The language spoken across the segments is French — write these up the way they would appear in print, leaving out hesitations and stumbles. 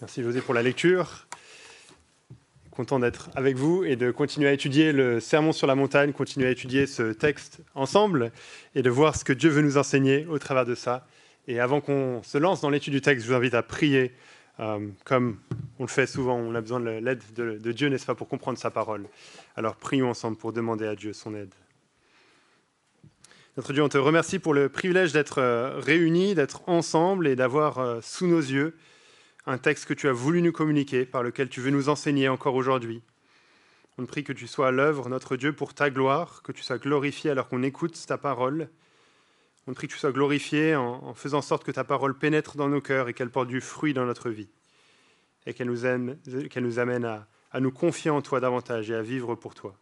Merci José pour la lecture. Content d'être avec vous et de continuer à étudier le Sermon sur la montagne, continuer à étudier ce texte ensemble et de voir ce que Dieu veut nous enseigner au travers de ça. Et avant qu'on se lance dans l'étude du texte, je vous invite à prier comme on le fait souvent. On a besoin de l'aide de Dieu, n'est-ce pas, pour comprendre sa parole. Alors prions ensemble pour demander à Dieu son aide. Notre Dieu, on te remercie pour le privilège d'être réunis, d'être ensemble et d'avoir sous nos yeux un texte que tu as voulu nous communiquer, par lequel tu veux nous enseigner encore aujourd'hui. On te prie que tu sois à l'œuvre, notre Dieu, pour ta gloire, que tu sois glorifié alors qu'on écoute ta parole. On te prie que tu sois glorifié en faisant en sorte que ta parole pénètre dans nos cœurs et qu'elle porte du fruit dans notre vie. Et qu'elle nous amène à nous confier en toi davantage et à vivre pour toi.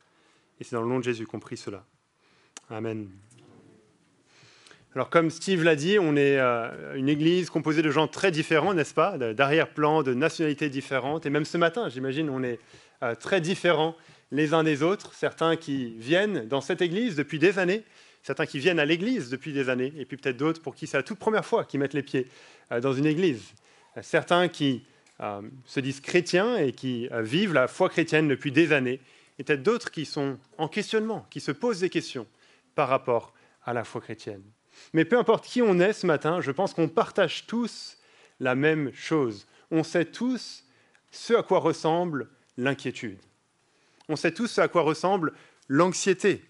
Et c'est dans le nom de Jésus qu'on prie cela. Amen. Alors, comme Steve l'a dit, on est une église composée de gens très différents, n'est-ce pas, d'arrière-plan, de nationalités différentes. Et même ce matin, j'imagine, on est très différents les uns des autres. Certains qui viennent dans cette église depuis des années, certains qui viennent à l'église depuis des années, et puis peut-être d'autres pour qui c'est la toute première fois qu'ils mettent les pieds dans une église. Certains qui se disent chrétiens et qui vivent la foi chrétienne depuis des années, et peut-être d'autres qui sont en questionnement, qui se posent des questions par rapport à la foi chrétienne. Mais peu importe qui on est ce matin, je pense qu'on partage tous la même chose. On sait tous ce à quoi ressemble l'inquiétude. On sait tous ce à quoi ressemble l'anxiété.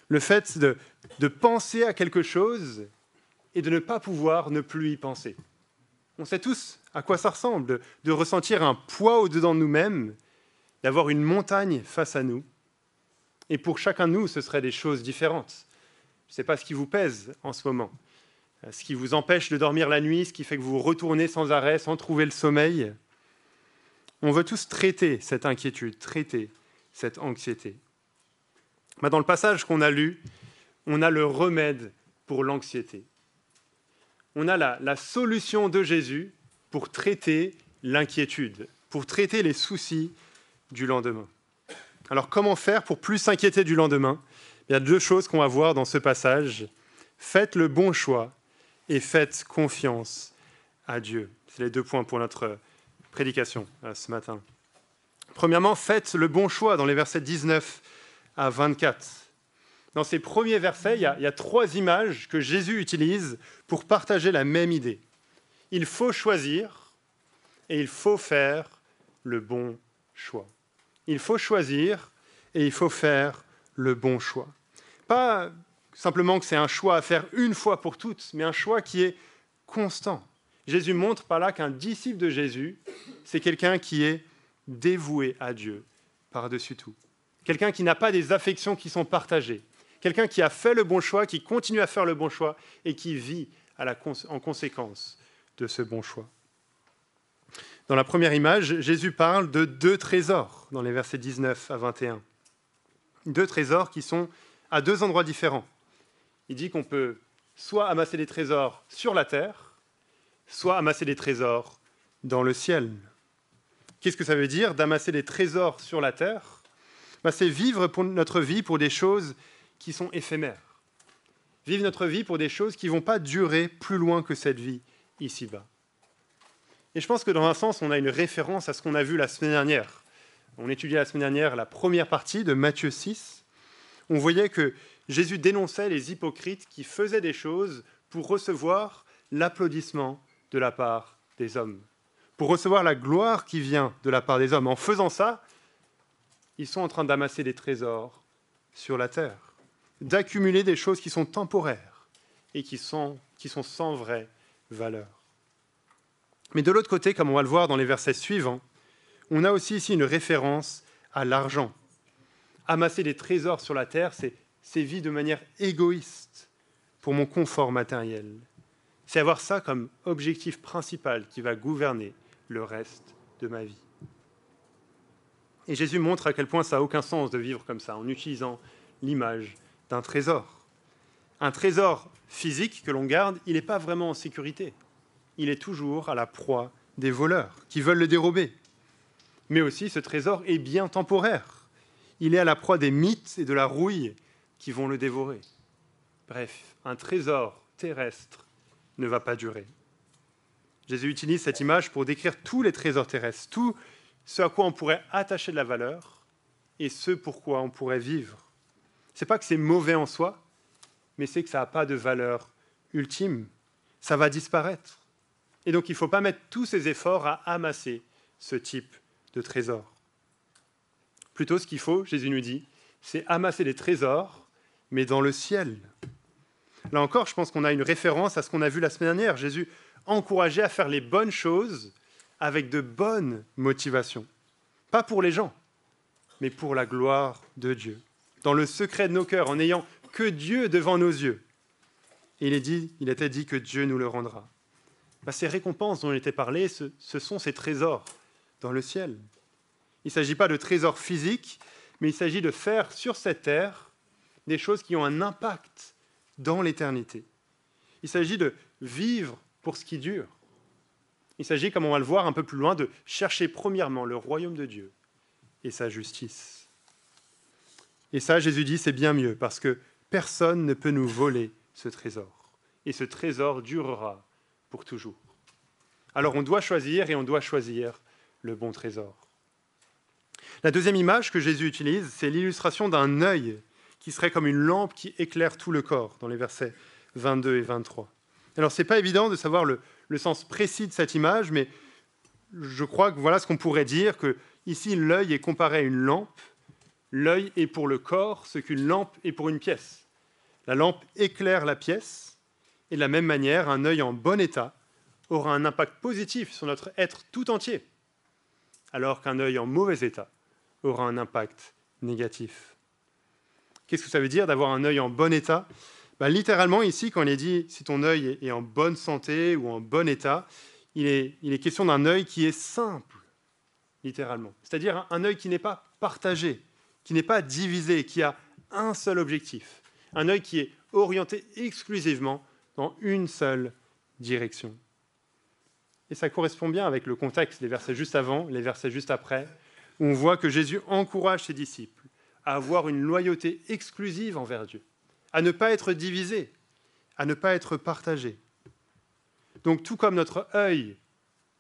Le fait de penser à quelque chose et de ne pas pouvoir ne plus y penser. On sait tous à quoi ça ressemble, de ressentir un poids au-dedans de nous-mêmes, d'avoir une montagne face à nous. Et pour chacun de nous, ce seraient des choses différentes. Je ne sais pas ce qui vous pèse en ce moment, ce qui vous empêche de dormir la nuit, ce qui fait que vous retournez sans arrêt, sans trouver le sommeil. On veut tous traiter cette inquiétude, traiter cette anxiété. Dans le passage qu'on a lu, on a le remède pour l'anxiété. On a la solution de Jésus pour traiter l'inquiétude, pour traiter les soucis du lendemain. Alors comment faire pour plus s'inquiéter du lendemain ? Il y a deux choses qu'on va voir dans ce passage. Faites le bon choix et faites confiance à Dieu. C'est les 2 points pour notre prédication ce matin. Premièrement, faites le bon choix dans les versets 19 à 24. Dans ces premiers versets, il y a 3 images que Jésus utilise pour partager la même idée. Il faut choisir et il faut faire le bon choix. Il faut choisir et il faut faire le bon choix. Pas simplement que c'est un choix à faire une fois pour toutes, mais un choix qui est constant. Jésus montre par là qu'un disciple de Jésus, c'est quelqu'un qui est dévoué à Dieu par-dessus tout. Quelqu'un qui n'a pas des affections qui sont partagées. Quelqu'un qui a fait le bon choix, qui continue à faire le bon choix et qui vit en conséquence de ce bon choix. Dans la première image, Jésus parle de 2 trésors dans les versets 19 à 21. 2 trésors qui sont à 2 endroits différents. Il dit qu'on peut soit amasser des trésors sur la terre, soit amasser des trésors dans le ciel. Qu'est-ce que ça veut dire d'amasser des trésors sur la terre ? C'est vivre pour notre vie pour des choses qui sont éphémères. Vivre notre vie pour des choses qui ne vont pas durer plus loin que cette vie ici-bas. Et je pense que dans un sens, on a une référence à ce qu'on a vu la semaine dernière. On étudiait la semaine dernière la première partie de Matthieu 6. On voyait que Jésus dénonçait les hypocrites qui faisaient des choses pour recevoir l'applaudissement de la part des hommes, pour recevoir la gloire qui vient de la part des hommes. En faisant ça, ils sont en train d'amasser des trésors sur la terre, d'accumuler des choses qui sont temporaires et qui sont sans vraie valeur. Mais de l'autre côté, comme on va le voir dans les versets suivants, on a aussi ici une référence à l'argent. Amasser des trésors sur la terre, c'est vivre de manière égoïste pour mon confort matériel. C'est avoir ça comme objectif principal qui va gouverner le reste de ma vie. Et Jésus montre à quel point ça n'a aucun sens de vivre comme ça, en utilisant l'image d'un trésor. Un trésor physique que l'on garde, il n'est pas vraiment en sécurité. Il est toujours à la proie des voleurs qui veulent le dérober. Mais aussi, ce trésor est bien temporaire. Il est à la proie des mythes et de la rouille qui vont le dévorer. Bref, un trésor terrestre ne va pas durer. Jésus utilise cette image pour décrire tous les trésors terrestres, tout ce à quoi on pourrait attacher de la valeur et ce pourquoi on pourrait vivre. Ce n'est pas que c'est mauvais en soi, mais c'est que ça n'a pas de valeur ultime. Ça va disparaître. Et donc, il ne faut pas mettre tous ses efforts à amasser ce type de trésor. Plutôt, ce qu'il faut, Jésus nous dit, c'est amasser des trésors, mais dans le ciel. Là encore, je pense qu'on a une référence à ce qu'on a vu la semaine dernière. Jésus encourageait à faire les bonnes choses avec de bonnes motivations. Pas pour les gens, mais pour la gloire de Dieu. Dans le secret de nos cœurs, en n'ayant que Dieu devant nos yeux. Et il était dit que Dieu nous le rendra. Ces récompenses dont il était parlé, ce sont ces trésors dans le ciel. Il ne s'agit pas de trésors physiques, mais il s'agit de faire sur cette terre des choses qui ont un impact dans l'éternité. Il s'agit de vivre pour ce qui dure. Il s'agit, comme on va le voir un peu plus loin, de chercher premièrement le royaume de Dieu et sa justice. Et ça, Jésus dit, c'est bien mieux, parce que personne ne peut nous voler ce trésor. Et ce trésor durera pour toujours. Alors on doit choisir, et on doit choisir le bon trésor. La deuxième image que Jésus utilise, c'est l'illustration d'un œil qui serait comme une lampe qui éclaire tout le corps, dans les versets 22 et 23. Alors, ce n'est pas évident de savoir le sens précis de cette image, mais je crois que voilà ce qu'on pourrait dire, que ici, l'œil est comparé à une lampe. L'œil est pour le corps ce qu'une lampe est pour une pièce. La lampe éclaire la pièce, et de la même manière, un œil en bon état aura un impact positif sur notre être tout entier, alors qu'un œil en mauvais état aura un impact négatif. Qu'est-ce que ça veut dire d'avoir un œil en bon état ? Littéralement, ici, quand il est dit « si ton œil est en bonne santé ou en bon état », il est question d'un œil qui est simple, littéralement. C'est-à-dire un œil qui n'est pas partagé, qui n'est pas divisé, qui a un seul objectif. Un œil qui est orienté exclusivement dans une seule direction. Et ça correspond bien avec le contexte des versets juste avant, les versets juste après, où on voit que Jésus encourage ses disciples à avoir une loyauté exclusive envers Dieu, à ne pas être divisés, à ne pas être partagés. Donc tout comme notre œil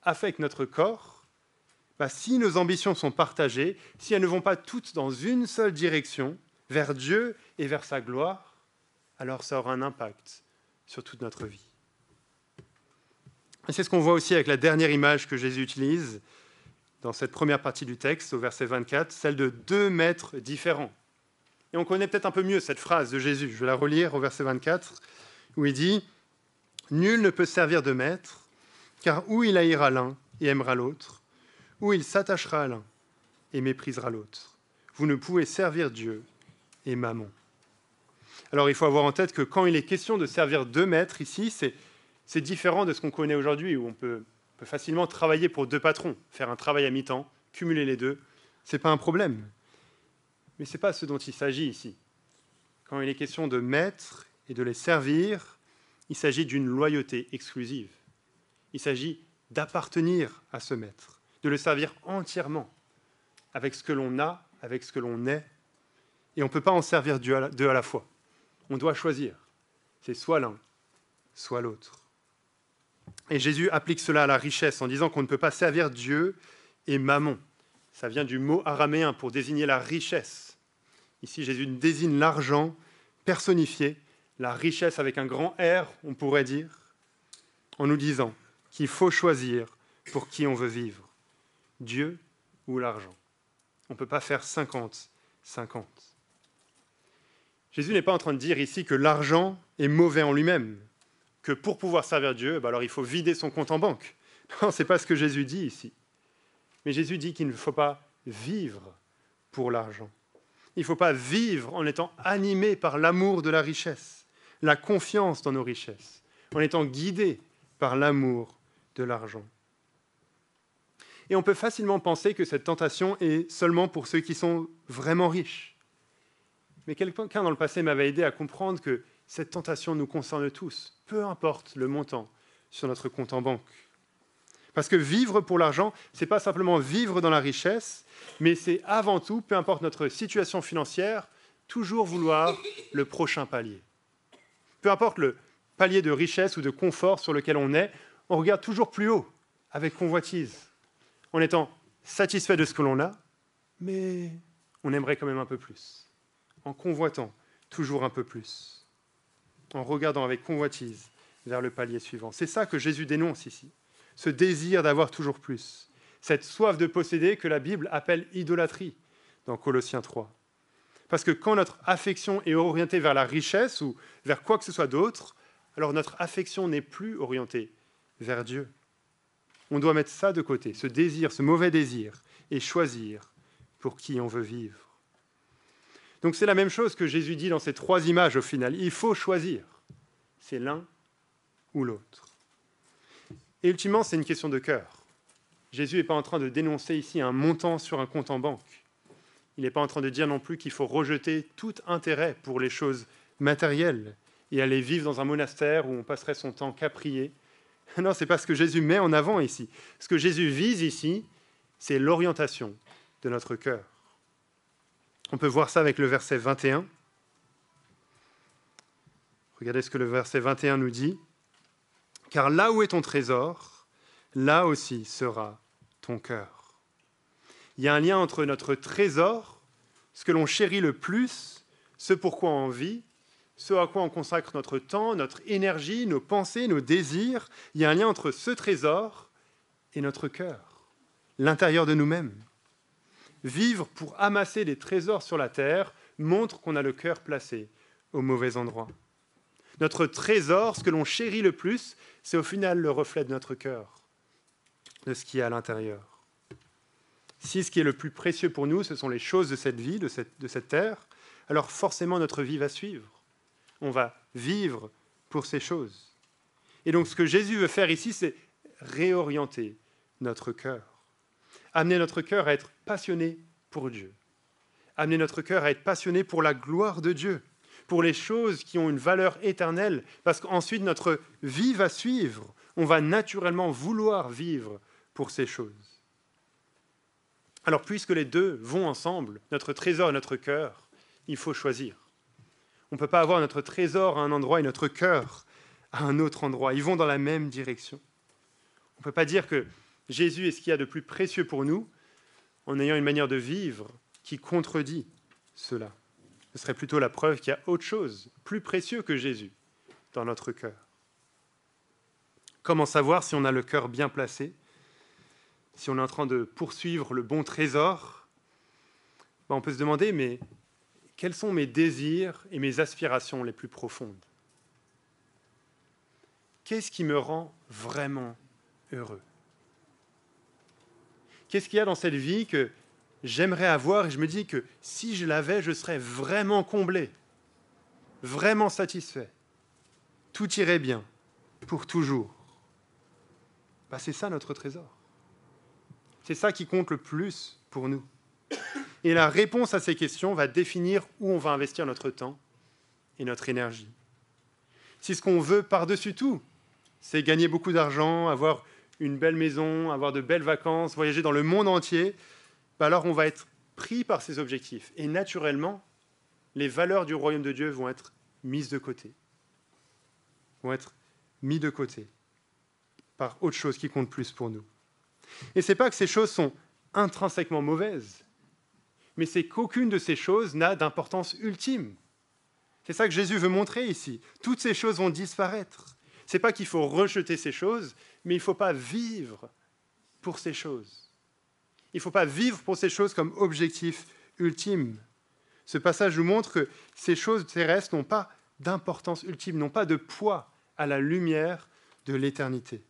affecte notre corps, si nos ambitions sont partagées, si elles ne vont pas toutes dans une seule direction, vers Dieu et vers sa gloire, alors ça aura un impact sur toute notre vie. Et c'est ce qu'on voit aussi avec la dernière image que Jésus utilise dans cette première partie du texte, au verset 24, celle de deux maîtres différents. Et on connaît peut-être un peu mieux cette phrase de Jésus. Je vais la relire au verset 24, où il dit « Nul ne peut servir de maître, car ou il haïra l'un et aimera l'autre, ou il s'attachera à l'un et méprisera l'autre. Vous ne pouvez servir Dieu et Mammon. » Alors il faut avoir en tête que quand il est question de servir deux maîtres ici, c'est différent de ce qu'on connaît aujourd'hui, où on peut facilement travailler pour deux patrons, faire un travail à mi-temps, cumuler les deux, ce n'est pas un problème. Mais ce n'est pas ce dont il s'agit ici. Quand il est question de maîtres et de les servir, il s'agit d'une loyauté exclusive. Il s'agit d'appartenir à ce maître, de le servir entièrement, avec ce que l'on a, avec ce que l'on est. Et on ne peut pas en servir deux à la fois. On doit choisir. C'est soit l'un, soit l'autre. Et Jésus applique cela à la richesse en disant qu'on ne peut pas servir Dieu et Mammon. Ça vient du mot araméen pour désigner la richesse. Ici, Jésus désigne l'argent personnifié, la richesse avec un grand R, on pourrait dire, en nous disant qu'il faut choisir pour qui on veut vivre, Dieu ou l'argent. On ne peut pas faire 50-50. Jésus n'est pas en train de dire ici que l'argent est mauvais en lui-même, que pour pouvoir servir Dieu, alors il faut vider son compte en banque. Non, ce n'est pas ce que Jésus dit ici. Mais Jésus dit qu'il ne faut pas vivre pour l'argent. Il ne faut pas vivre en étant animé par l'amour de la richesse, la confiance dans nos richesses, en étant guidé par l'amour de l'argent. Et on peut facilement penser que cette tentation est seulement pour ceux qui sont vraiment riches. Mais quelqu'un dans le passé m'avait aidé à comprendre que cette tentation nous concerne tous, peu importe le montant sur notre compte en banque. Parce que vivre pour l'argent, ce n'est pas simplement vivre dans la richesse, mais c'est avant tout, peu importe notre situation financière, toujours vouloir le prochain palier. Peu importe le palier de richesse ou de confort sur lequel on est, on regarde toujours plus haut, avec convoitise, en étant satisfait de ce que l'on a, mais on aimerait quand même un peu plus, en convoitant toujours un peu plus, en regardant avec convoitise vers le palier suivant. C'est ça que Jésus dénonce ici, ce désir d'avoir toujours plus, cette soif de posséder que la Bible appelle idolâtrie dans Colossiens 3. Parce que quand notre affection est orientée vers la richesse ou vers quoi que ce soit d'autre, alors notre affection n'est plus orientée vers Dieu. On doit mettre ça de côté, ce désir, ce mauvais désir, et choisir pour qui on veut vivre. Donc c'est la même chose que Jésus dit dans ces 3 images au final. Il faut choisir. C'est l'un ou l'autre. Et ultimement, c'est une question de cœur. Jésus n'est pas en train de dénoncer ici un montant sur un compte en banque. Il n'est pas en train de dire non plus qu'il faut rejeter tout intérêt pour les choses matérielles et aller vivre dans un monastère où on passerait son temps qu'à prier. Non, ce n'est pas ce que Jésus met en avant ici. Ce que Jésus vise ici, c'est l'orientation de notre cœur. On peut voir ça avec le verset 21. Regardez ce que le verset 21 nous dit. « Car là où est ton trésor, là aussi sera ton cœur. » Il y a un lien entre notre trésor, ce que l'on chérit le plus, ce pourquoi on vit, ce à quoi on consacre notre temps, notre énergie, nos pensées, nos désirs. Il y a un lien entre ce trésor et notre cœur, l'intérieur de nous-mêmes. Vivre pour amasser des trésors sur la terre montre qu'on a le cœur placé au mauvais endroit. Notre trésor, ce que l'on chérit le plus, c'est au final le reflet de notre cœur, de ce qui est à l'intérieur. Si ce qui est le plus précieux pour nous, ce sont les choses de cette vie, de cette terre, alors forcément notre vie va suivre. On va vivre pour ces choses. Et donc ce que Jésus veut faire ici, c'est réorienter notre cœur. Amener notre cœur à être passionné pour Dieu. Amener notre cœur à être passionné pour la gloire de Dieu, pour les choses qui ont une valeur éternelle, parce qu'ensuite notre vie va suivre. On va naturellement vouloir vivre pour ces choses. Alors puisque les deux vont ensemble, notre trésor et notre cœur, il faut choisir. On ne peut pas avoir notre trésor à un endroit et notre cœur à un autre endroit. Ils vont dans la même direction. On ne peut pas dire que Jésus est ce qu'il y a de plus précieux pour nous en ayant une manière de vivre qui contredit cela. Ce serait plutôt la preuve qu'il y a autre chose, plus précieux que Jésus, dans notre cœur. Comment savoir si on a le cœur bien placé, si on est en train de poursuivre le bon trésor? On peut se demander, mais quels sont mes désirs et mes aspirations les plus profondes? Qu'est-ce qui me rend vraiment heureux? Qu'est-ce qu'il y a dans cette vie que j'aimerais avoir et je me dis que si je l'avais, je serais vraiment comblé, vraiment satisfait. Tout irait bien, pour toujours. C'est ça notre trésor. C'est ça qui compte le plus pour nous. Et la réponse à ces questions va définir où on va investir notre temps et notre énergie. Si ce qu'on veut par-dessus tout, c'est gagner beaucoup d'argent, avoir une belle maison, avoir de belles vacances, voyager dans le monde entier, alors on va être pris par ces objectifs. Et naturellement, les valeurs du royaume de Dieu vont être mises de côté. Vont être mis de côté par autre chose qui compte plus pour nous. Et ce n'est pas que ces choses sont intrinsèquement mauvaises, mais c'est qu'aucune de ces choses n'a d'importance ultime. C'est ça que Jésus veut montrer ici. Toutes ces choses vont disparaître. Ce n'est pas qu'il faut rejeter ces choses, mais il ne faut pas vivre pour ces choses. Il ne faut pas vivre pour ces choses comme objectif ultime. Ce passage nous montre que ces choses terrestres n'ont pas d'importance ultime, n'ont pas de poids à la lumière de l'éternité.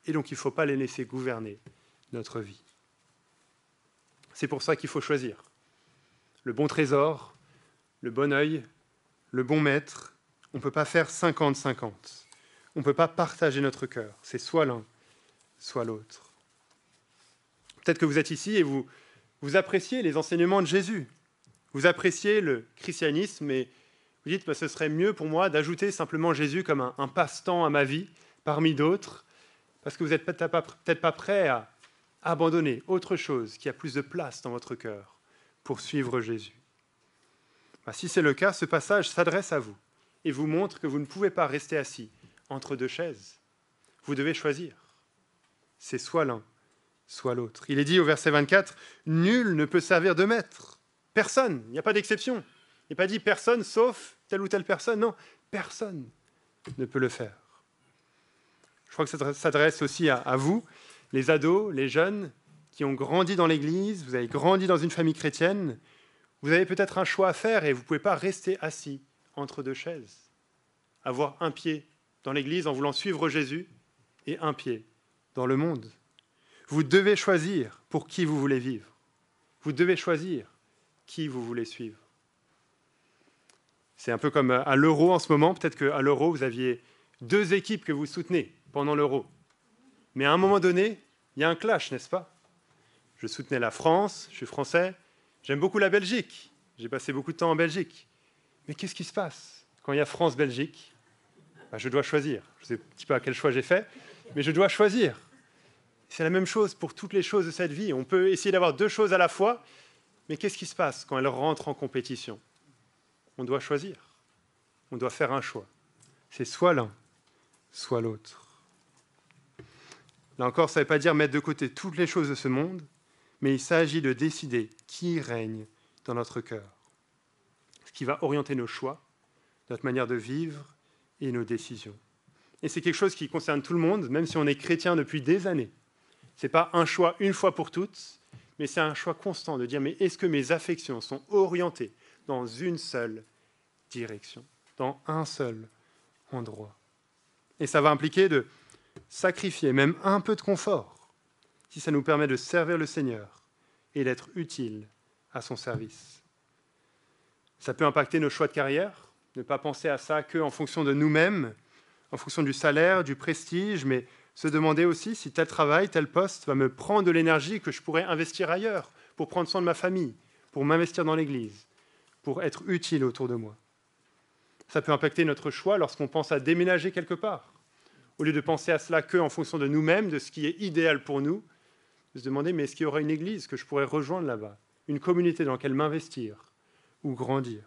Et donc il ne faut pas les laisser gouverner notre vie. C'est pour ça qu'il faut choisir le bon trésor, le bon œil, le bon maître. On ne peut pas faire 50-50. On ne peut pas partager notre cœur. C'est soit l'un, soit l'autre. Peut-être que vous êtes ici et vous appréciez les enseignements de Jésus. Vous appréciez le christianisme et vous dites ce serait mieux pour moi d'ajouter simplement Jésus comme un passe-temps à ma vie parmi d'autres, parce que vous n'êtes peut-être pas prêt à abandonner autre chose qui a plus de place dans votre cœur pour suivre Jésus. Si c'est le cas, ce passage s'adresse à vous et vous montre que vous ne pouvez pas rester assis entre deux chaises. Vous devez choisir. c'est soit l'un, soit l'autre. Il est dit au verset 24, « Nul ne peut servir de maître. » Personne, il n'y a pas d'exception. Il n'est pas dit personne sauf telle ou telle personne. Non, personne ne peut le faire. Je crois que ça s'adresse aussi à vous, les ados, les jeunes qui ont grandi dans l'Église, vous avez grandi dans une famille chrétienne, vous avez peut-être un choix à faire et vous ne pouvez pas rester assis entre deux chaises. Avoir un pied dans l'Église en voulant suivre Jésus et un pied dans le monde. Vous devez choisir pour qui vous voulez vivre. Vous devez choisir qui vous voulez suivre. C'est un peu comme à l'Euro en ce moment. Peut-être qu'à l'Euro, vous aviez 2 équipes que vous soutenez pendant l'Euro. Mais à un moment donné, il y a un clash, n'est-ce pas? Je soutenais la France, je suis français. J'aime beaucoup la Belgique. J'ai passé beaucoup de temps en Belgique. Mais qu'est-ce qui se passe quand il y a France-Belgique? Je dois choisir. Je ne sais un petit peu à quel choix j'ai fait, mais je dois choisir. C'est la même chose pour toutes les choses de cette vie. On peut essayer d'avoir 2 choses à la fois, mais qu'est-ce qui se passe quand elles rentrent en compétition? On doit choisir. On doit faire un choix. C'est soit l'un, soit l'autre. Là encore, ça ne veut pas dire mettre de côté toutes les choses de ce monde, mais il s'agit de décider qui règne dans notre cœur, ce qui va orienter nos choix, notre manière de vivre et nos décisions. Et c'est quelque chose qui concerne tout le monde, même si on est chrétien depuis des années. Ce n'est pas un choix une fois pour toutes, mais c'est un choix constant de dire, mais est-ce que mes affections sont orientées dans une seule direction, dans un seul endroit? Et ça va impliquer de sacrifier même un peu de confort, si ça nous permet de servir le Seigneur et d'être utile à son service. Ça peut impacter nos choix de carrière, ne pas penser à ça qu'en fonction de nous-mêmes, en fonction du salaire, du prestige, mais se demander aussi si tel travail, tel poste va me prendre de l'énergie que je pourrais investir ailleurs, pour prendre soin de ma famille, pour m'investir dans l'Église, pour être utile autour de moi. Ça peut impacter notre choix lorsqu'on pense à déménager quelque part. Au lieu de penser à cela qu'en fonction de nous-mêmes, de ce qui est idéal pour nous, de se demander, mais est-ce qu'il y aura une église que je pourrais rejoindre là-bas, une communauté dans laquelle m'investir ou grandir?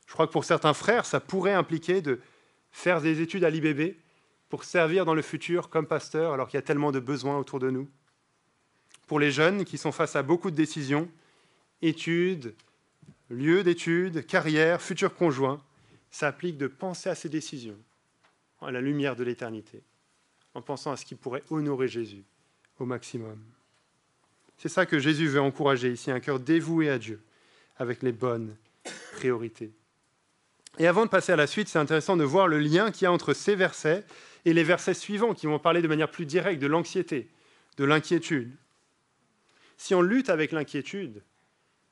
Je crois que pour certains frères, ça pourrait impliquer de faire des études à l'IBB pour servir dans le futur comme pasteur, alors qu'il y a tellement de besoins autour de nous. Pour les jeunes qui sont face à beaucoup de décisions, études, lieux d'études, carrière, futur conjoint, ça implique de penser à ces décisions à la lumière de l'éternité, en pensant à ce qui pourrait honorer Jésus au maximum. C'est ça que Jésus veut encourager ici, un cœur dévoué à Dieu, avec les bonnes priorités. Et avant de passer à la suite, c'est intéressant de voir le lien qu'il y a entre ces versets et les versets suivants qui vont parler de manière plus directe de l'anxiété, de l'inquiétude. Si on lutte avec l'inquiétude,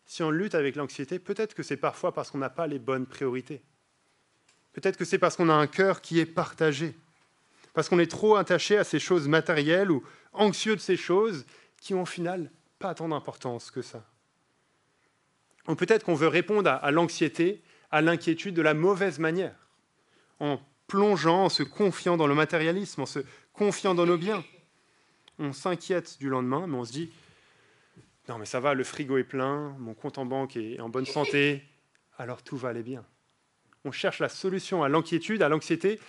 si on lutte avec l'anxiété, peut-être que c'est parfois parce qu'on n'a pas les bonnes priorités. Peut-être que c'est parce qu'on a un cœur qui est partagé, parce qu'on est trop attaché à ces choses matérielles ou anxieux de ces choses qui ont au final pas tant d'importance que ça. Ou peut-être qu'on veut répondre à l'anxiété, à l'inquiétude de la mauvaise manière, en plongeant, en se confiant dans le matérialisme, en se confiant dans nos biens. On s'inquiète du lendemain, mais on se dit « Non mais ça va, le frigo est plein, mon compte en banque est en bonne santé, alors tout va aller bien. » On cherche la solution à l'inquiétude, à l'anxiété,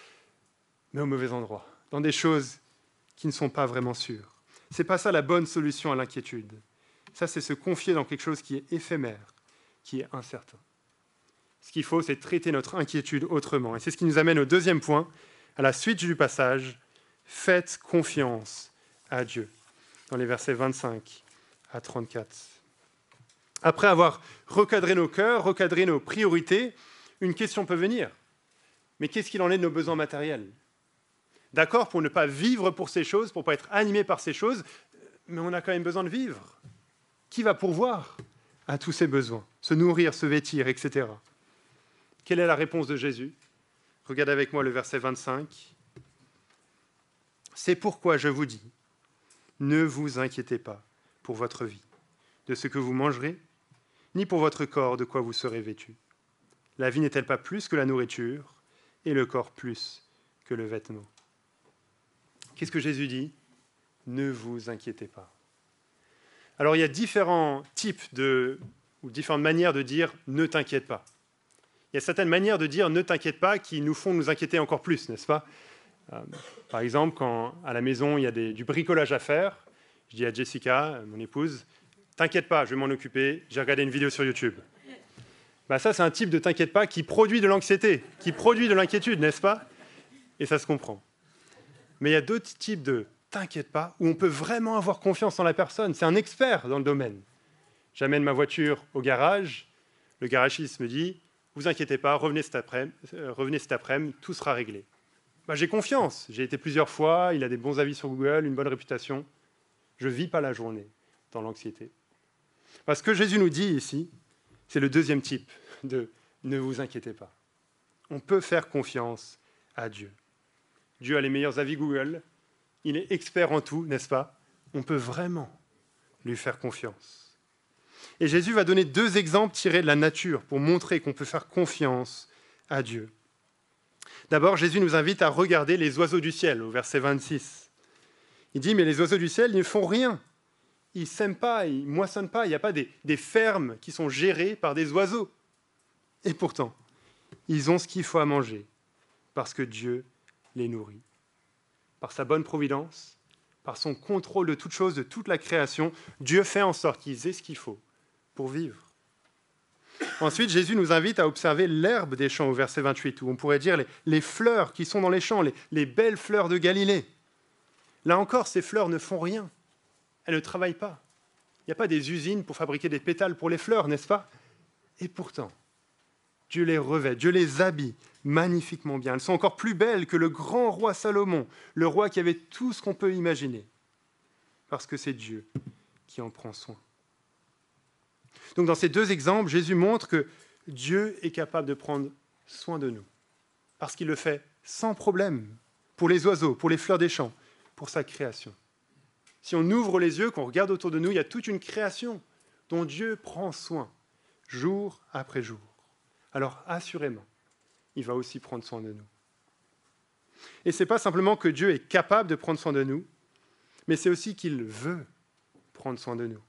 mais au mauvais endroit, dans des choses qui ne sont pas vraiment sûres. Ce n'est pas ça la bonne solution à l'inquiétude. Ça, c'est se confier dans quelque chose qui est éphémère, qui est incertain. Ce qu'il faut, c'est traiter notre inquiétude autrement. Et c'est ce qui nous amène au deuxième point, à la suite du passage. Faites confiance à Dieu, dans les versets 25 à 34. Après avoir recadré nos cœurs, recadré nos priorités, une question peut venir. Mais qu'est-ce qu'il en est de nos besoins matériels? D'accord, pour ne pas vivre pour ces choses, pour ne pas être animé par ces choses, mais on a quand même besoin de vivre. Qui va pourvoir à tous ces besoins? Se nourrir, se vêtir, etc. Quelle est la réponse de Jésus? Regardez avec moi le verset 25. C'est pourquoi je vous dis, ne vous inquiétez pas pour votre vie, de ce que vous mangerez, ni pour votre corps, de quoi vous serez vêtus. La vie n'est-elle pas plus que la nourriture, et le corps plus que le vêtement? Qu'est-ce que Jésus dit? Ne vous inquiétez pas. Alors il y a différents types ou différentes manières de dire « ne t'inquiète pas ». Il y a certaines manières de dire « ne t'inquiète pas » qui nous font nous inquiéter encore plus, n'est-ce pas? Par exemple, quand à la maison, il y a du bricolage à faire, je dis à Jessica, mon épouse, « T'inquiète pas, je vais m'en occuper, j'ai regardé une vidéo sur YouTube. » Ça, c'est un type de « t'inquiète pas » qui produit de l'anxiété, qui produit de l'inquiétude, n'est-ce pas? Et ça se comprend. Mais il y a d'autres types de « t'inquiète pas » où on peut vraiment avoir confiance en la personne. C'est un expert dans le domaine. J'amène ma voiture au garage, le garagiste me dit « Vous inquiétez pas, revenez cet après-midi, tout sera réglé. » J'ai confiance, j'ai été plusieurs fois, il a des bons avis sur Google, une bonne réputation. Je ne vis pas la journée dans l'anxiété. Ce que Jésus nous dit ici, c'est le deuxième type de « ne vous inquiétez pas ». On peut faire confiance à Dieu. Dieu a les meilleurs avis Google, il est expert en tout, n'est-ce pas? On peut vraiment lui faire confiance. Et Jésus va donner 2 exemples tirés de la nature pour montrer qu'on peut faire confiance à Dieu. D'abord, Jésus nous invite à regarder les oiseaux du ciel, au verset 26. Il dit, mais les oiseaux du ciel, ils ne font rien. Ils ne sèment pas, ils ne moissonnent pas. Il n'y a pas des fermes qui sont gérées par des oiseaux. Et pourtant, ils ont ce qu'il faut à manger, parce que Dieu les nourrit. Par sa bonne providence, par son contrôle de toute chose, de toute la création, Dieu fait en sorte qu'ils aient ce qu'il faut pour vivre. Ensuite, Jésus nous invite à observer l'herbe des champs au verset 28, où on pourrait dire les fleurs qui sont dans les champs, les belles fleurs de Galilée. Là encore, ces fleurs ne font rien. Elles ne travaillent pas. Il n'y a pas des usines pour fabriquer des pétales pour les fleurs, n'est-ce pas? Et pourtant, Dieu les revêt, Dieu les habille magnifiquement bien. Elles sont encore plus belles que le grand roi Salomon, le roi qui avait tout ce qu'on peut imaginer, parce que c'est Dieu qui en prend soin. Donc dans ces 2 exemples, Jésus montre que Dieu est capable de prendre soin de nous, parce qu'il le fait sans problème, pour les oiseaux, pour les fleurs des champs, pour sa création. Si on ouvre les yeux, qu'on regarde autour de nous, il y a toute une création dont Dieu prend soin, jour après jour. Alors assurément, il va aussi prendre soin de nous. Et ce n'est pas simplement que Dieu est capable de prendre soin de nous, mais c'est aussi qu'il veut prendre soin de nous.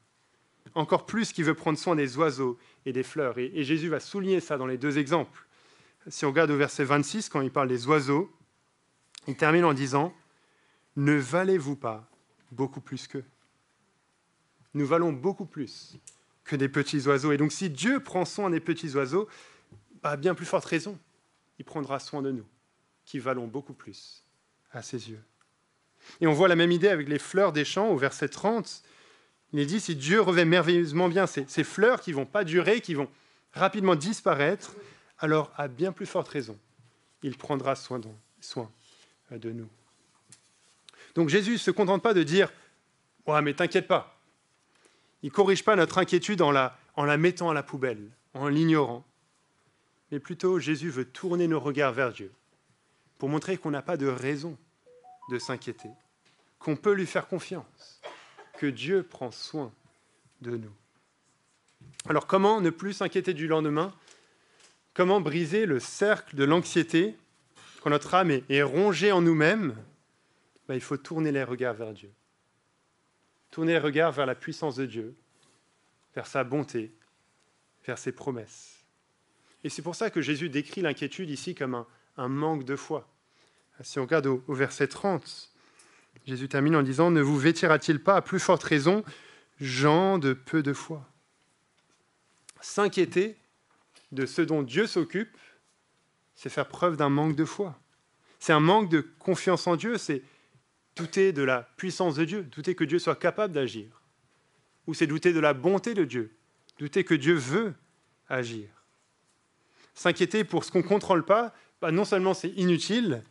Encore plus qu'il veut prendre soin des oiseaux et des fleurs. Et Jésus va souligner ça dans les 2 exemples. Si on regarde au verset 26, quand il parle des oiseaux, il termine en disant « Ne valez-vous pas beaucoup plus qu'eux » Nous valons beaucoup plus que des petits oiseaux. Et donc si Dieu prend soin des petits oiseaux, à bien plus forte raison, il prendra soin de nous, qui valons beaucoup plus à ses yeux. Et on voit la même idée avec les fleurs des champs au verset 30. Il dit, si Dieu revêt merveilleusement bien ces fleurs qui ne vont pas durer, qui vont rapidement disparaître, alors à bien plus forte raison, il prendra soin de nous. Donc Jésus ne se contente pas de dire « Ouais, mais t'inquiète pas ». Il ne corrige pas notre inquiétude en la mettant à la poubelle, en l'ignorant. Mais plutôt, Jésus veut tourner nos regards vers Dieu pour montrer qu'on n'a pas de raison de s'inquiéter, qu'on peut lui faire confiance, que Dieu prend soin de nous. Alors comment ne plus s'inquiéter du lendemain? Comment briser le cercle de l'anxiété quand notre âme est rongée en nous-mêmes? Il faut tourner les regards vers Dieu. Tourner les regards vers la puissance de Dieu, vers sa bonté, vers ses promesses. Et c'est pour ça que Jésus décrit l'inquiétude ici comme un manque de foi. Si on regarde au verset 30, Jésus termine en disant « Ne vous vêtira-t-il pas à plus forte raison, gens de peu de foi ?» S'inquiéter de ce dont Dieu s'occupe, c'est faire preuve d'un manque de foi. C'est un manque de confiance en Dieu, c'est douter de la puissance de Dieu, douter que Dieu soit capable d'agir. Ou c'est douter de la bonté de Dieu, douter que Dieu veut agir. S'inquiéter pour ce qu'on ne contrôle pas, non seulement c'est inutile,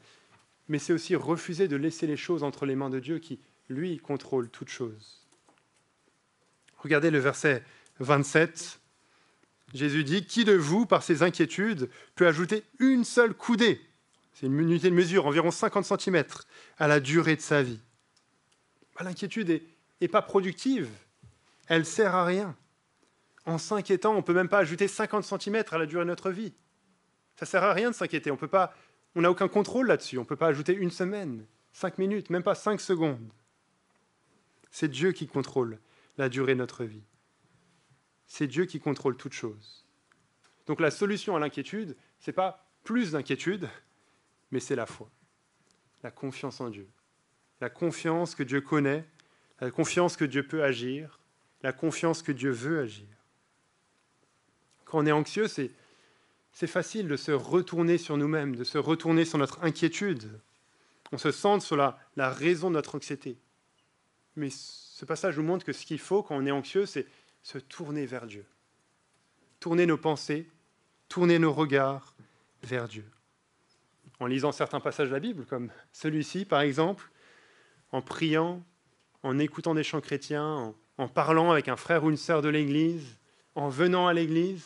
mais c'est aussi refuser de laisser les choses entre les mains de Dieu qui, lui, contrôle toutes choses. Regardez le verset 27. Jésus dit « Qui de vous, par ses inquiétudes, peut ajouter une seule coudée ?» C'est une unité de mesure, environ 50 cm, à la durée de sa vie. L'inquiétude n'est pas productive. Elle ne sert à rien. En s'inquiétant, on ne peut même pas ajouter 50 cm à la durée de notre vie. Ça ne sert à rien de s'inquiéter. On n'a aucun contrôle là-dessus. On ne peut pas ajouter 1 semaine, 5 minutes, même pas 5 secondes. C'est Dieu qui contrôle la durée de notre vie. C'est Dieu qui contrôle toutes choses. Donc la solution à l'inquiétude, ce n'est pas plus d'inquiétude, mais c'est la foi. La confiance en Dieu. La confiance que Dieu connaît, la confiance que Dieu peut agir, la confiance que Dieu veut agir. Quand on est anxieux, c'est facile de se retourner sur nous-mêmes, de se retourner sur notre inquiétude. On se centre sur la raison de notre anxiété. Mais ce passage nous montre que ce qu'il faut quand on est anxieux, c'est se tourner vers Dieu. Tourner nos pensées, tourner nos regards vers Dieu. En lisant certains passages de la Bible, comme celui-ci par exemple, en priant, en écoutant des chants chrétiens, en parlant avec un frère ou une sœur de l'Église, en venant à l'Église,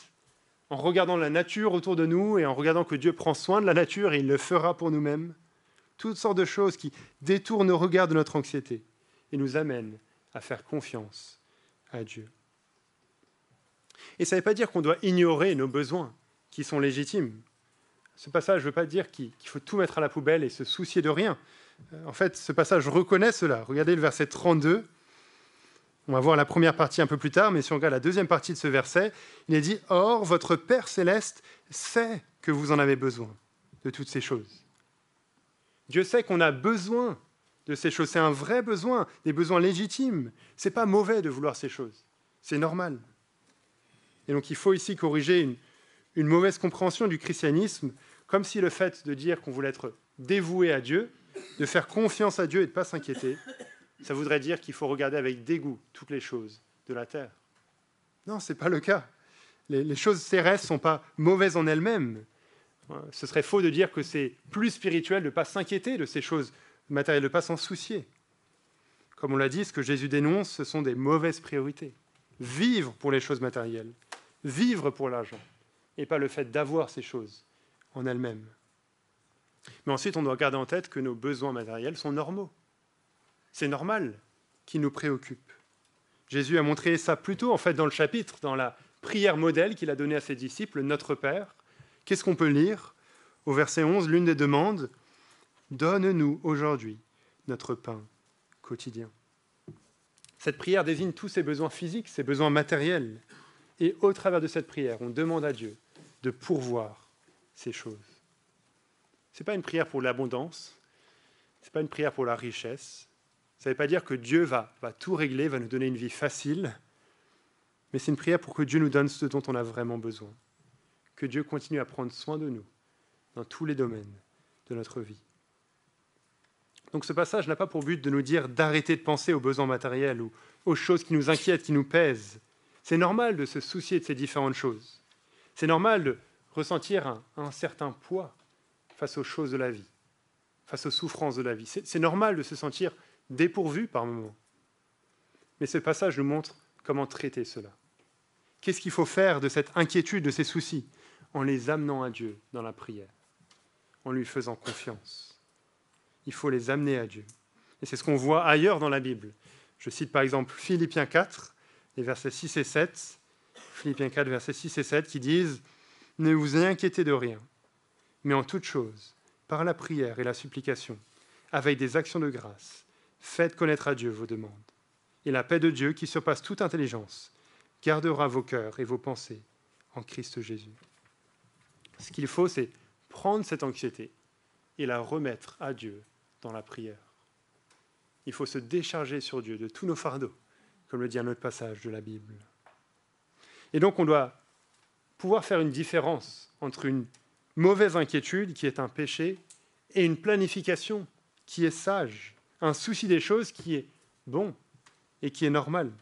en regardant la nature autour de nous et en regardant que Dieu prend soin de la nature et il le fera pour nous-mêmes. Toutes sortes de choses qui détournent nos regards de notre anxiété et nous amènent à faire confiance à Dieu. Et ça ne veut pas dire qu'on doit ignorer nos besoins, qui sont légitimes. Ce passage ne veut pas dire qu'il faut tout mettre à la poubelle et se soucier de rien. En fait, ce passage reconnaît cela. Regardez le verset 32. On va voir la première partie un peu plus tard, mais si on regarde la deuxième partie de ce verset, il est dit « Or, votre Père céleste sait que vous en avez besoin de toutes ces choses. » Dieu sait qu'on a besoin de ces choses. C'est un vrai besoin, des besoins légitimes. Ce n'est pas mauvais de vouloir ces choses. C'est normal. Et donc, il faut ici corriger une mauvaise compréhension du christianisme, comme si le fait de dire qu'on voulait être dévoué à Dieu, de faire confiance à Dieu et de ne pas s'inquiéter, ça voudrait dire qu'il faut regarder avec dégoût toutes les choses de la terre. Non, ce n'est pas le cas. Les choses terrestres ne sont pas mauvaises en elles-mêmes. Ce serait faux de dire que c'est plus spirituel de ne pas s'inquiéter de ces choses matérielles, de ne pas s'en soucier. Comme on l'a dit, ce que Jésus dénonce, ce sont des mauvaises priorités. Vivre pour les choses matérielles, vivre pour l'argent, et pas le fait d'avoir ces choses en elles-mêmes. Mais ensuite, on doit garder en tête que nos besoins matériels sont normaux. C'est normal qu'ils nous préoccupent. Jésus a montré ça plus tôt, en fait, dans le chapitre, dans la prière modèle qu'il a donnée à ses disciples, Notre Père. Qu'est-ce qu'on peut lire? Au verset 11, l'une des demandes, « Donne-nous aujourd'hui notre pain quotidien ». Cette prière désigne tous ses besoins physiques, ses besoins matériels. Et au travers de cette prière, on demande à Dieu de pourvoir ces choses. Ce n'est pas une prière pour l'abondance, ce n'est pas une prière pour la richesse. Ça ne veut pas dire que Dieu va tout régler, va nous donner une vie facile, mais c'est une prière pour que Dieu nous donne ce dont on a vraiment besoin. Que Dieu continue à prendre soin de nous dans tous les domaines de notre vie. Donc ce passage n'a pas pour but de nous dire d'arrêter de penser aux besoins matériels ou aux choses qui nous inquiètent, qui nous pèsent. C'est normal de se soucier de ces différentes choses. C'est normal de ressentir un certain poids face aux choses de la vie, face aux souffrances de la vie. C'est normal de se sentir dépourvu par moments. Mais ce passage nous montre comment traiter cela. Qu'est-ce qu'il faut faire de cette inquiétude, de ces soucis, en les amenant à Dieu dans la prière, en lui faisant confiance. Il faut les amener à Dieu. Et c'est ce qu'on voit ailleurs dans la Bible. Je cite par exemple Philippiens 4, les versets 6 et 7. Philippiens 4, versets 6 et 7, qui disent « Ne vous inquiétez de rien, mais en toute chose, par la prière et la supplication, avec des actions de grâce, faites connaître à Dieu vos demandes. Et la paix de Dieu, qui surpasse toute intelligence, gardera vos cœurs et vos pensées en Christ Jésus. » Ce qu'il faut, c'est prendre cette anxiété et la remettre à Dieu dans la prière. Il faut se décharger sur Dieu de tous nos fardeaux, comme le dit un autre passage de la Bible. Et donc, on doit pouvoir faire une différence entre une mauvaise inquiétude, qui est un péché, et une planification qui est sage, un souci des choses qui est bon et qui est normal.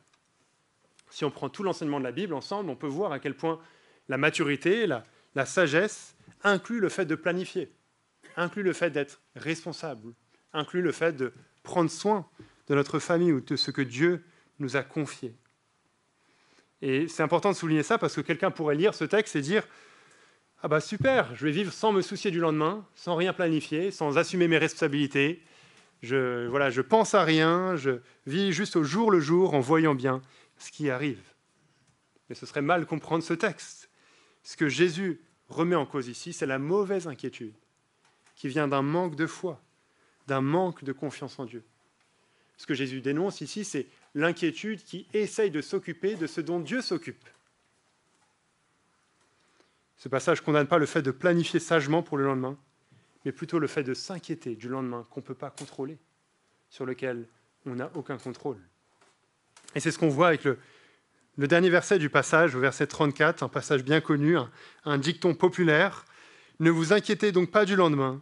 Si on prend tout l'enseignement de la Bible ensemble, on peut voir à quel point la maturité, la sagesse inclut le fait de planifier, inclut le fait d'être responsable, inclut le fait de prendre soin de notre famille ou de ce que Dieu nous a confié. Et c'est important de souligner ça parce que quelqu'un pourrait lire ce texte et dire « Ah bah super, je vais vivre sans me soucier du lendemain, sans rien planifier, sans assumer mes responsabilités. Je pense à rien, je vis juste au jour le jour en voyant bien ce qui arrive. » Mais ce serait mal comprendre ce texte. Ce que Jésus remet en cause ici, c'est la mauvaise inquiétude qui vient d'un manque de foi, d'un manque de confiance en Dieu. Ce que Jésus dénonce ici, c'est l'inquiétude qui essaye de s'occuper de ce dont Dieu s'occupe. Ce passage ne condamne pas le fait de planifier sagement pour le lendemain, mais plutôt le fait de s'inquiéter du lendemain qu'on ne peut pas contrôler, sur lequel on n'a aucun contrôle. Et c'est ce qu'on voit avec le dernier verset du passage, au verset 34, un passage bien connu, un dicton populaire. « Ne vous inquiétez donc pas du lendemain,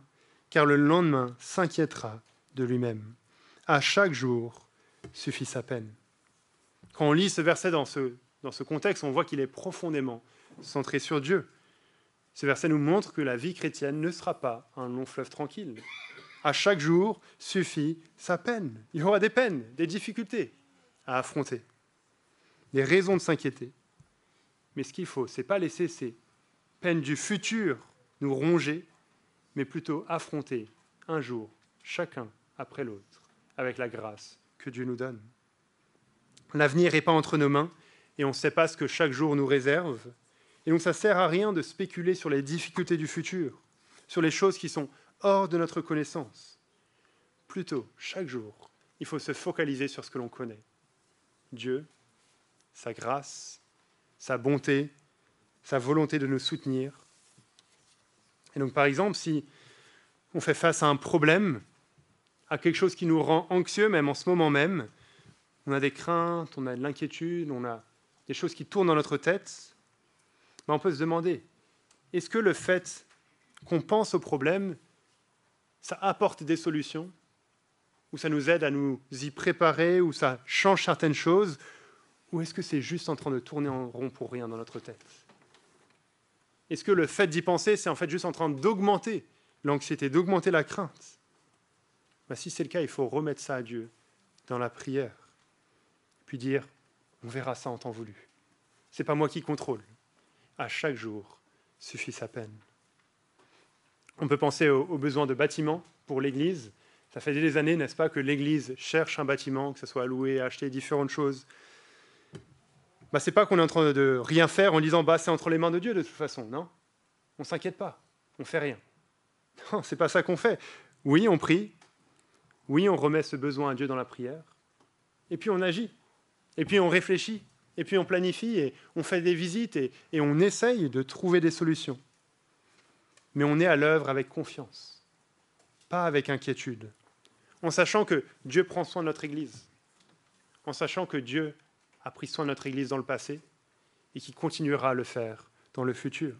car le lendemain s'inquiétera de lui-même. À chaque jour suffit sa peine. » Quand on lit ce verset dans ce contexte, on voit qu'il est profondément centré sur Dieu. Ce verset nous montre que la vie chrétienne ne sera pas un long fleuve tranquille. À chaque jour suffit sa peine. Il y aura des peines, des difficultés à affronter, des raisons de s'inquiéter. Mais ce qu'il faut, ce n'est pas laisser ces peines du futur nous ronger, mais plutôt affronter un jour, chacun après l'autre, avec la grâce que Dieu nous donne. L'avenir n'est pas entre nos mains et on ne sait pas ce que chaque jour nous réserve. Et donc ça ne sert à rien de spéculer sur les difficultés du futur, sur les choses qui sont hors de notre connaissance. Plutôt, chaque jour, il faut se focaliser sur ce que l'on connaît. Dieu, sa grâce, sa bonté, sa volonté de nous soutenir. Et donc par exemple, si on fait face à un problème, à quelque chose qui nous rend anxieux, même en ce moment même, on a des craintes, on a de l'inquiétude, on a des choses qui tournent dans notre tête, ben on peut se demander, est-ce que le fait qu'on pense au problème, ça apporte des solutions, ou ça nous aide à nous y préparer, ou ça change certaines choses, ou est-ce que c'est juste en train de tourner en rond pour rien dans notre tête? Est-ce que le fait d'y penser, c'est en fait juste en train d'augmenter l'anxiété, d'augmenter la crainte? Ben, si c'est le cas, il faut remettre ça à Dieu dans la prière, puis dire, on verra ça en temps voulu. Ce n'est pas moi qui contrôle. À chaque jour suffit sa peine. On peut penser aux besoins de bâtiments pour l'Église. Ça fait des années, n'est-ce pas, que l'Église cherche un bâtiment, que ce soit à louer, à acheter différentes choses. Ce n'est pas qu'on est en train de rien faire en disant c'est entre les mains de Dieu de toute façon, non? On ne s'inquiète pas, on ne fait rien. Non, ce n'est pas ça qu'on fait. Oui, on prie, oui, on remet ce besoin à Dieu dans la prière, et puis on agit, et puis on réfléchit, et puis on planifie, et on fait des visites, et on essaye de trouver des solutions. Mais on est à l'œuvre avec confiance, pas avec inquiétude, en sachant que Dieu prend soin de notre Église, en sachant que Dieu a pris soin de notre Église dans le passé et qui continuera à le faire dans le futur,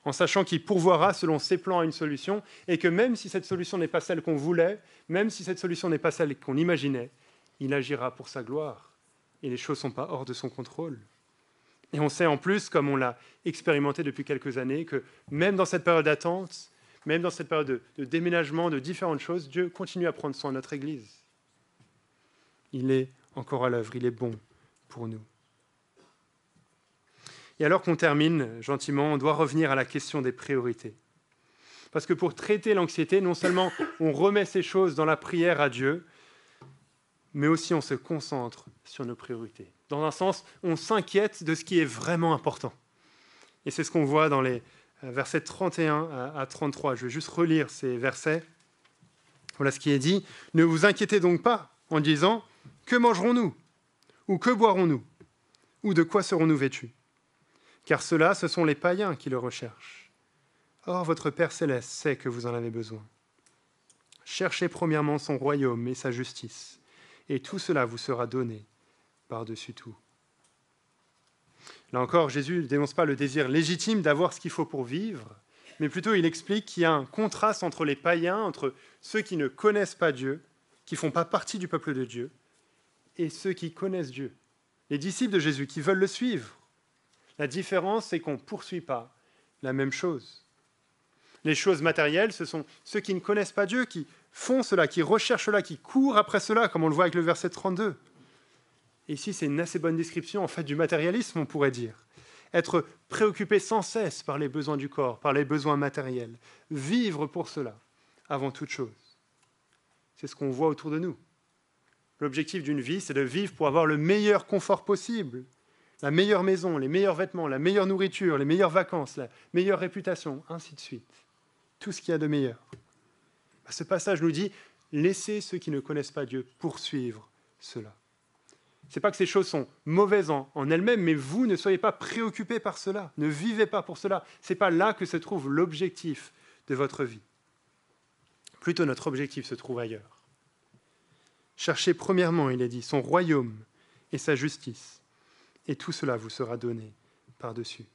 en sachant qu'il pourvoira selon ses plans à une solution et que même si cette solution n'est pas celle qu'on voulait, même si cette solution n'est pas celle qu'on imaginait, il agira pour sa gloire et les choses ne sont pas hors de son contrôle. Et on sait en plus, comme on l'a expérimenté depuis quelques années, que même dans cette période d'attente, même dans cette période de déménagement, de différentes choses, Dieu continue à prendre soin de notre Église. Il est encore à l'œuvre, il est bon pour nous. Et alors qu'on termine gentiment, on doit revenir à la question des priorités. Parce que pour traiter l'anxiété, non seulement on remet ces choses dans la prière à Dieu, mais aussi on se concentre sur nos priorités. Dans un sens, on s'inquiète de ce qui est vraiment important. Et c'est ce qu'on voit dans les versets 31 à 33. Je vais juste relire ces versets. Voilà ce qui est dit. « Ne vous inquiétez donc pas en disant « Que mangerons-nous ? Ou que boirons-nous ? Ou de quoi serons-nous vêtus ? Car ceux-là, ce sont les païens qui le recherchent. Or, votre Père céleste sait que vous en avez besoin. Cherchez premièrement son royaume et sa justice, et tout cela vous sera donné par-dessus tout. » Là encore, Jésus ne dénonce pas le désir légitime d'avoir ce qu'il faut pour vivre, mais plutôt il explique qu'il y a un contraste entre les païens, entre ceux qui ne connaissent pas Dieu, qui ne font pas partie du peuple de Dieu, et ceux qui connaissent Dieu, les disciples de Jésus, qui veulent le suivre. La différence, c'est qu'on ne poursuit pas la même chose. Les choses matérielles, ce sont ceux qui ne connaissent pas Dieu, qui font cela, qui recherchent cela, qui courent après cela, comme on le voit avec le verset 32. Et ici, c'est une assez bonne description en fait du matérialisme, on pourrait dire. Être préoccupé sans cesse par les besoins du corps, par les besoins matériels. Vivre pour cela, avant toute chose. C'est ce qu'on voit autour de nous. L'objectif d'une vie, c'est de vivre pour avoir le meilleur confort possible, la meilleure maison, les meilleurs vêtements, la meilleure nourriture, les meilleures vacances, la meilleure réputation, ainsi de suite. Tout ce qu'il y a de meilleur. Ce passage nous dit, laissez ceux qui ne connaissent pas Dieu poursuivre cela. Ce n'est pas que ces choses sont mauvaises en elles-mêmes, mais vous ne soyez pas préoccupés par cela, ne vivez pas pour cela. Ce n'est pas là que se trouve l'objectif de votre vie. Plutôt notre objectif se trouve ailleurs. Cherchez premièrement, il est dit, son royaume et sa justice, et tout cela vous sera donné par-dessus.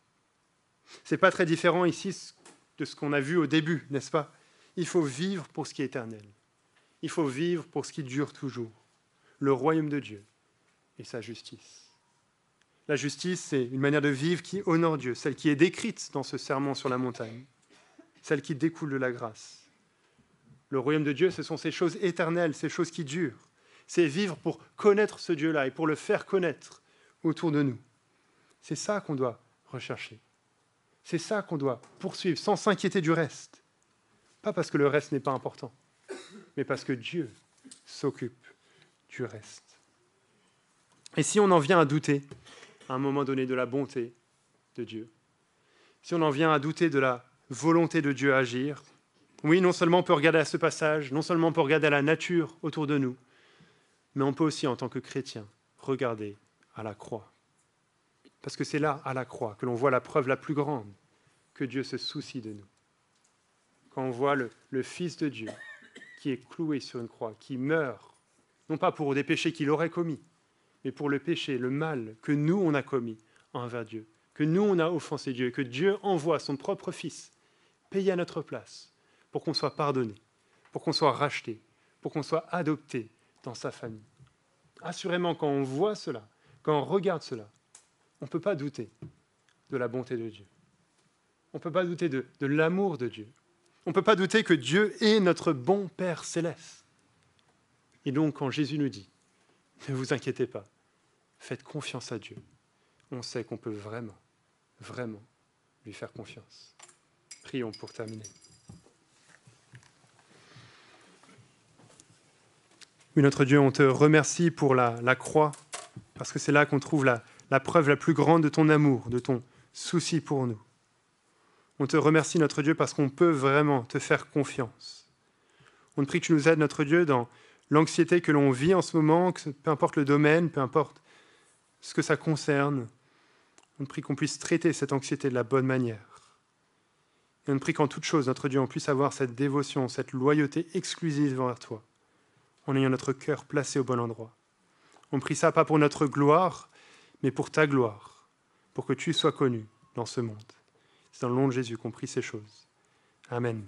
Ce n'est pas très différent ici de ce qu'on a vu au début, n'est-ce pas? Il faut vivre pour ce qui est éternel. Il faut vivre pour ce qui dure toujours. Le royaume de Dieu et sa justice. La justice, c'est une manière de vivre qui honore Dieu, celle qui est décrite dans ce sermon sur la montagne, celle qui découle de la grâce. Le royaume de Dieu, ce sont ces choses éternelles, ces choses qui durent. C'est vivre pour connaître ce Dieu-là et pour le faire connaître autour de nous. C'est ça qu'on doit rechercher. C'est ça qu'on doit poursuivre sans s'inquiéter du reste. Pas parce que le reste n'est pas important, mais parce que Dieu s'occupe du reste. Et si on en vient à douter, à un moment donné, de la bonté de Dieu, si on en vient à douter de la volonté de Dieu à agir, oui, non seulement on peut regarder à ce passage, non seulement on peut regarder à la nature autour de nous, mais on peut aussi, en tant que chrétien, regarder à la croix. Parce que c'est là, à la croix, que l'on voit la preuve la plus grande que Dieu se soucie de nous. Quand on voit le Fils de Dieu qui est cloué sur une croix, qui meurt, non pas pour des péchés qu'il aurait commis, mais pour le péché, le mal que nous, on a commis envers Dieu, que nous, on a offensé Dieu, et que Dieu envoie son propre Fils payer à notre place pour qu'on soit pardonné, pour qu'on soit racheté, pour qu'on soit adopté dans sa famille. Assurément, quand on voit cela, quand on regarde cela, on ne peut pas douter de la bonté de Dieu. On ne peut pas douter de l'amour de Dieu. On ne peut pas douter que Dieu est notre bon Père céleste. Et donc, quand Jésus nous dit, ne vous inquiétez pas, faites confiance à Dieu, on sait qu'on peut vraiment, vraiment lui faire confiance. Prions pour terminer. Oui, notre Dieu, on te remercie pour la croix, parce que c'est là qu'on trouve la preuve la plus grande de ton amour, de ton souci pour nous. On te remercie, notre Dieu, parce qu'on peut vraiment te faire confiance. On te prie que tu nous aides, notre Dieu, dans l'anxiété que l'on vit en ce moment, que peu importe le domaine, peu importe ce que ça concerne. On te prie qu'on puisse traiter cette anxiété de la bonne manière. Et on te prie qu'en toute chose, notre Dieu, on puisse avoir cette dévotion, cette loyauté exclusive envers toi, en ayant notre cœur placé au bon endroit. On prie ça pas pour notre gloire, mais pour ta gloire, pour que tu sois connu dans ce monde. C'est dans le nom de Jésus qu'on prie ces choses. Amen.